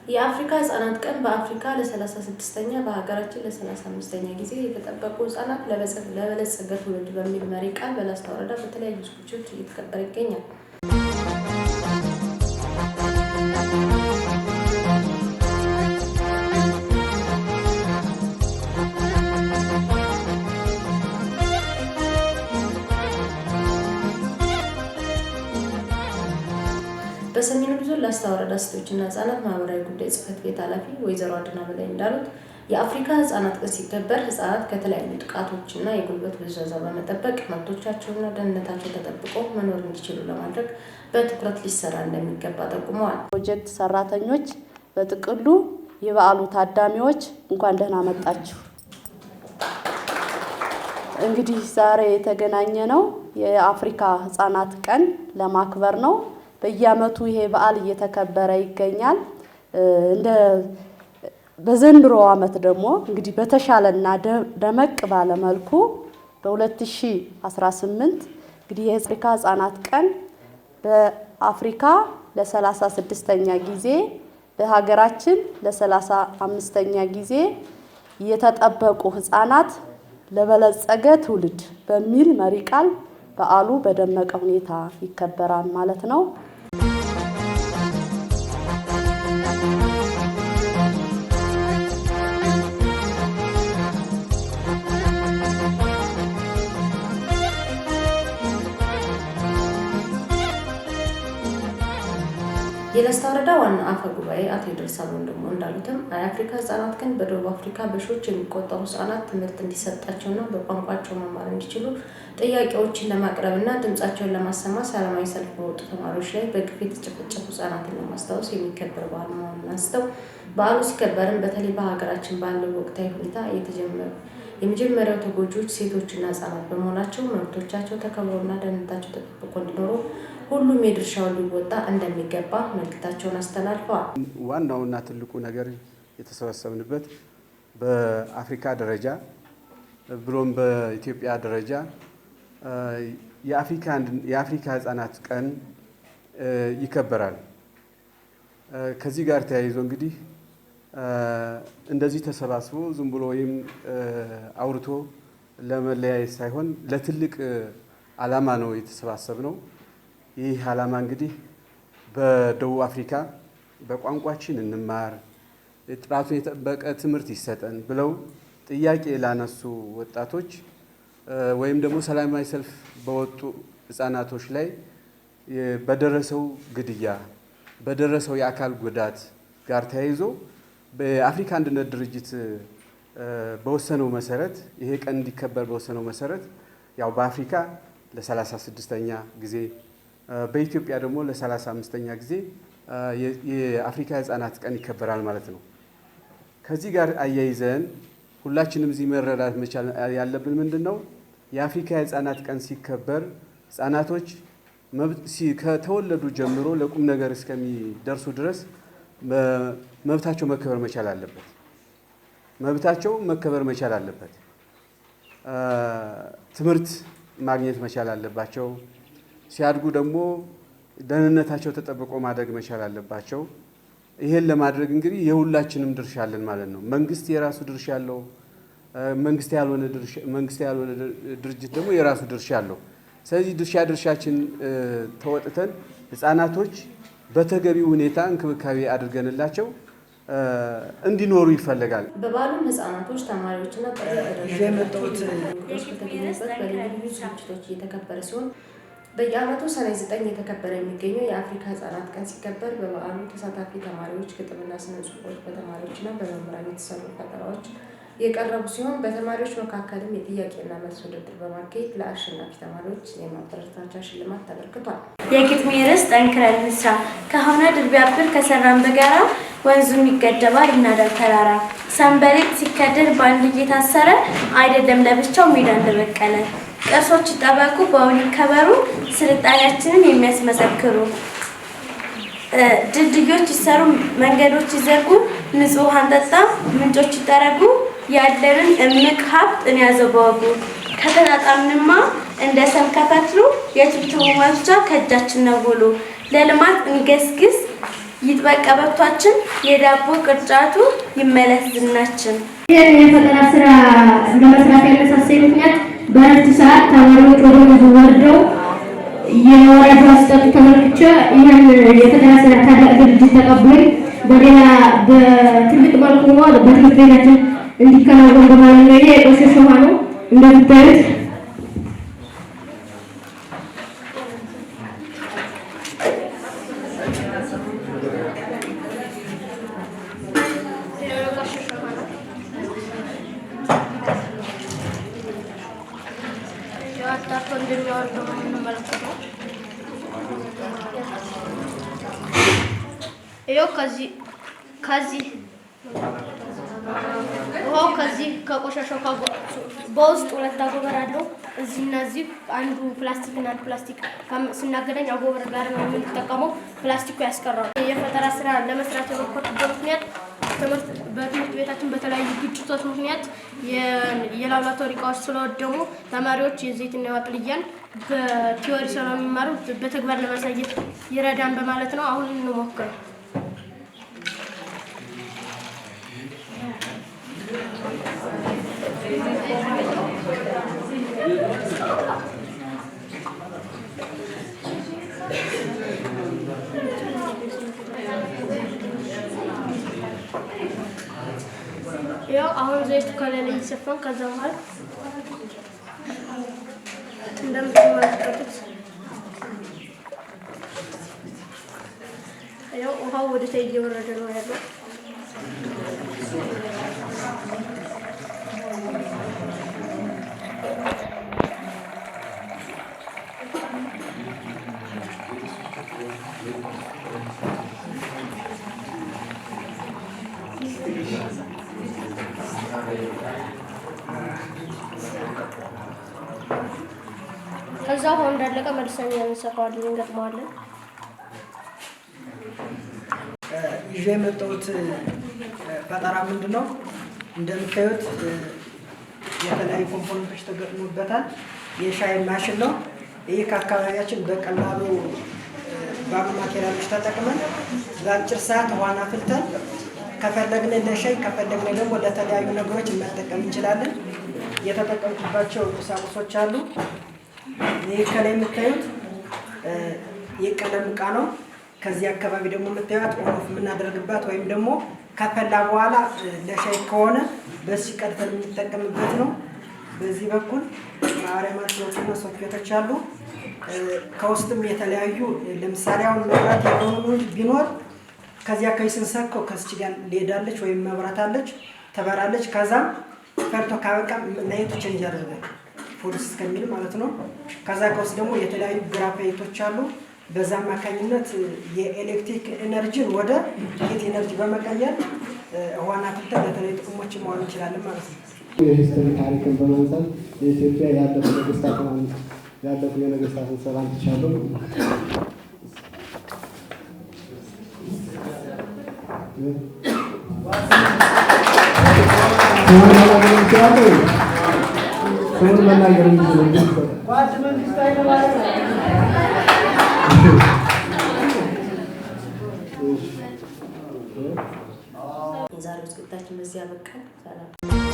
የአፍሪካ ህጻናት ቀን በአፍሪካ ለ36ኛ በሀገራችን ለ35ኛ ጊዜ የተጠበቁ ህጻናት ለበለጸገ ትውልድ በሚል መሪ ቃል በላስታ ወረዳ በተለያዩ ዝግጅቶች እየተከበረ ይገኛል። በሰሜን ዞን ላስታ ወረዳ ሴቶችና ህጻናት ማህበራዊ ጉዳይ ጽህፈት ቤት ኃላፊ ወይዘሮ አድና በላይ እንዳሉት የአፍሪካ ህጻናት ቀን ሲከበር ህጻናት ከተለያዩ ጥቃቶችና የጉልበት ብዝበዛ በመጠበቅ መብቶቻቸውና ደህንነታቸው ተጠብቆ መኖር እንዲችሉ ለማድረግ በትኩረት ሊሰራ እንደሚገባ ጠቁመዋል። ፕሮጀክት ሰራተኞች በጥቅሉ የበዓሉ ታዳሚዎች እንኳን ደህና መጣችሁ። እንግዲህ ዛሬ የተገናኘ ነው የአፍሪካ ህጻናት ቀን ለማክበር ነው። በየዓመቱ ይሄ በዓል እየተከበረ ይገኛል። በዘንድሮ ዓመት ደግሞ እንግዲህ በተሻለና ደመቅ ባለ መልኩ በ2018 እንግዲህ የአፍሪካ ህጻናት ቀን በአፍሪካ ለ36ኛ ጊዜ በሀገራችን ለ35ኛ ጊዜ የተጠበቁ ህጻናት ለበለጸገ ትውልድ በሚል መሪ ቃል በዓሉ በደመቀ ሁኔታ ይከበራል ማለት ነው። የላስታ ወረዳ ዋና አፈ ጉባኤ አቶ ይደርሳሉ ደግሞ እንዳሉትም የአፍሪካ ህጻናት ቀን በደቡብ አፍሪካ በሺዎች የሚቆጠሩ ህጻናት ትምህርት እንዲሰጣቸውና በቋንቋቸው መማር እንዲችሉ ጥያቄዎችን ለማቅረብና ድምጻቸውን ለማሰማት ሰላማዊ ሰልፍ በወጡ ተማሪዎች ላይ በግፍ የተጨፈጨፉ ህጻናትን ለማስታወስ የሚከበር በዓል መሆኑን አንስተው በዓሉ ሲከበርም በተለይ በሀገራችን ባለው ወቅታዊ ሁኔታ የመጀመሪያው ተጎጂዎች ሴቶችና ህጻናት በመሆናቸው መብቶቻቸው ተከብሮና ደህንነታቸው ተጠብቆ እንዲኖሩ ሁሉም የድርሻውን ሊወጣ እንደሚገባ መልእክታቸውን አስተላልፈዋል። ዋናውና ትልቁ ነገር የተሰበሰብንበት በአፍሪካ ደረጃ ብሎም በኢትዮጵያ ደረጃ የአፍሪካ ህጻናት ቀን ይከበራል። ከዚህ ጋር ተያይዞ እንግዲህ እንደዚህ ተሰባስቦ ዝም ብሎ ወይም አውርቶ ለመለያየት ሳይሆን ለትልቅ ዓላማ ነው የተሰባሰብነው። ይህ ዓላማ እንግዲህ በደቡብ አፍሪካ በቋንቋችን እንማር፣ ጥራቱን የጠበቀ ትምህርት ይሰጠን ብለው ጥያቄ ላነሱ ወጣቶች ወይም ደግሞ ሰላማዊ ሰልፍ በወጡ ህጻናቶች ላይ በደረሰው ግድያ በደረሰው የአካል ጉዳት ጋር ተያይዞ በአፍሪካ አንድነት ድርጅት በወሰነው መሰረት ይሄ ቀን እንዲከበር በወሰነው መሰረት ያው በአፍሪካ ለ36ኛ ጊዜ በኢትዮጵያ ደግሞ ለ35ኛ ጊዜ የአፍሪካ ህጻናት ቀን ይከበራል ማለት ነው። ከዚህ ጋር አያይዘን ሁላችንም እዚህ መረዳት መቻል ያለብን ምንድነው የአፍሪካ ህጻናት ቀን ሲከበር ህጻናቶች ከተወለዱ ጀምሮ ለቁም ነገር እስከሚደርሱ ድረስ መብታቸው መከበር መቻል አለበት። መብታቸው መከበር መቻል አለበት። ትምህርት ማግኘት መቻል አለባቸው። ሲያድጉ ደግሞ ደህንነታቸው ተጠብቆ ማደግ መቻል አለባቸው። ይሄን ለማድረግ እንግዲህ የሁላችንም ድርሻ አለን ማለት ነው። መንግስት የራሱ ድርሻ አለው። መንግስት ያልሆነ ድርጅት ደግሞ የራሱ ድርሻ አለው። ስለዚህ ድርሻችን ተወጥተን ህጻናቶች በተገቢው ሁኔታ እንክብካቤ አድርገንላቸው እንዲኖሩ ይፈልጋል። በባሉም ህጻናቶች ተማሪዎችና በተገኙበት በልዩ ልዩ ዝግጅቶች እየተከበረ ሲሆን በየዓመቱ ሰኔ 9 የተከበረ የሚገኘው የአፍሪካ ህጻናት ቀን ሲከበር በበዓሉ ተሳታፊ ተማሪዎች ግጥምና ስነ ጽሁፎች በተማሪዎችና በመምህራን የተሰሩ ፈጠራዎች የቀረቡ ሲሆን በተማሪዎች መካከልም የጥያቄና መልስ ውድድር በማካሄድ ለአሸናፊ ተማሪዎች የማበረታቻ ሽልማት ተበርክቷል። የግጥሜ ርዕስ ጠንክረን እንስራ ከሆነ ድል ቢያብር ከሰራን በጋራ ወንዙም ይገደባል ይናዳል ተራራ ሰንበሌጥ ሲከደን በአንድ እየታሰረ አይደለም ለብቻው ሜዳ እንደበቀለ ቅርሶች ይጠበቁ በውል ይከበሩ ስልጣኔያችንን የሚያስመሰክሩ ድልድዮች ይሰሩ መንገዶች ይዘጉ ንጹህ ውሃ እንጠጣ ምንጮች ይጠረጉ ያለንን እምቅ ሀብት እንያዘበዋጉ ከተጣጣምንማ እንደ ሰም ከፈትሉ የትብትቡ መፍቻ ከእጃችን ነው ውሉ ለልማት እንገስግስ ይጥበቅ ቀበቷችን የዳቦ ቅርጫቱ ይመለስ ዝናችን። ይህን የፈጠራ ስራ ለመስራት ያነሳሳኝ ምክንያት በእረፍት ሰዓት ተማሪዎች ወደ ወንዙ ወርደው የወራጅ አስጠጡ ተመልክቼ ይህን የፈጠራ ስራ ታላቅ ድርጅት ተቀብሎኝ በሌላ በትልቅ መልኩ በትምህርት ቤታችን እንዲከናወን በማለት ነው። ይሄ የቆሸሸ ውሃ ነው እንደምታዩት። ከዚህ ከቆሻሻው በውስጥ ሁለት አጎበር አለው። እዚህና እዚህ አንዱ ፕላስቲክ እና አንዱ ፕላስቲክ ስናገናኝ አጎበር ጋር ነው የምንጠቀመው። ፕላስቲኩ ያስቀራል። የፈጠራ ስራ ለመስራት የሞከርኩበት ምክንያት በትምህርት ቤታችን በተለያዩ ግጭቶች ምክንያት የላብራቶሪ እቃዎች ስለወደሙ ተማሪዎች የዘይትና የዋጥልያን በቲዎሪ ስለሚማሩ በተግባር ለማሳየት ይረዳን በማለት ነው። አሁን እንሞክር። ያው አሁን ዘይት ከላይ ይሰፋን። ከዛ በኋላ እንደምትመለከቱት ያው ውሃው ወደ ታይ እየወረደ ነው ያለው። ከዛው አሁን እንዳለቀ መልሰን እንሰፋዋለን፣ እንገጥመዋለን። ይዤ የመጣሁት ፈጠራ ምንድን ነው? እንደምታዩት የተለያዩ ኮምፖነንቶች ተገጥሞበታል። የሻይ ማሽን ነው። ይህ ከአካባቢያችን በቀላሉ ባሉ ማቴሪያሎች ተጠቅመን በአጭር ሰዓት ውሃን አፍልተን ከፈለግን ለሻይ ከፈለግን ደግሞ ለተለያዩ ነገሮች መጠቀም እንችላለን። የተጠቀምኩባቸው ቁሳቁሶች አሉ። ይህ ከላይ የምታዩት የቀለም እቃ ነው። ከዚህ አካባቢ ደግሞ የምታዩት ኦፍ የምናደርግባት ወይም ደግሞ ከፈላ በኋላ ለሻይ ከሆነ በዚህ ቀድተን የምንጠቀምበት ነው። በዚህ በኩል ማብሪያ ማሽኖችና ሶኬቶች አሉ። ከውስጥም የተለያዩ ለምሳሌ አሁን መብራት የሆኑ ቢኖር ከዚህ አካባቢ ስንሰካው ከስች ጋር ሊሄዳለች ወይም መብራት አለች ተበራለች። ከዛም ፈርቶ ካበቃ ላይቱ ቼንጅ ያደርጋል ፖሊስ እስከሚል ማለት ነው። ከዛ ከውስጥ ደግሞ የተለያዩ ግራፋይቶች አሉ። በዛ አማካኝነት የኤሌክትሪክ ኤነርጂን ወደ ሂት ኤነርጂ በመቀየር ውሃን አፍልተን ለተለያዩ ጥቅሞች ማዋል እንችላለን ማለት ነው። የሂስትሪ ታሪክን በማንሳት የኢትዮጵያ ያለፉ የነገስታትን ስራ አንትቻለሁ። ስሙን መናገር የዛሬው ዝግጅታችን በዚህ አበቃ። ሰላም።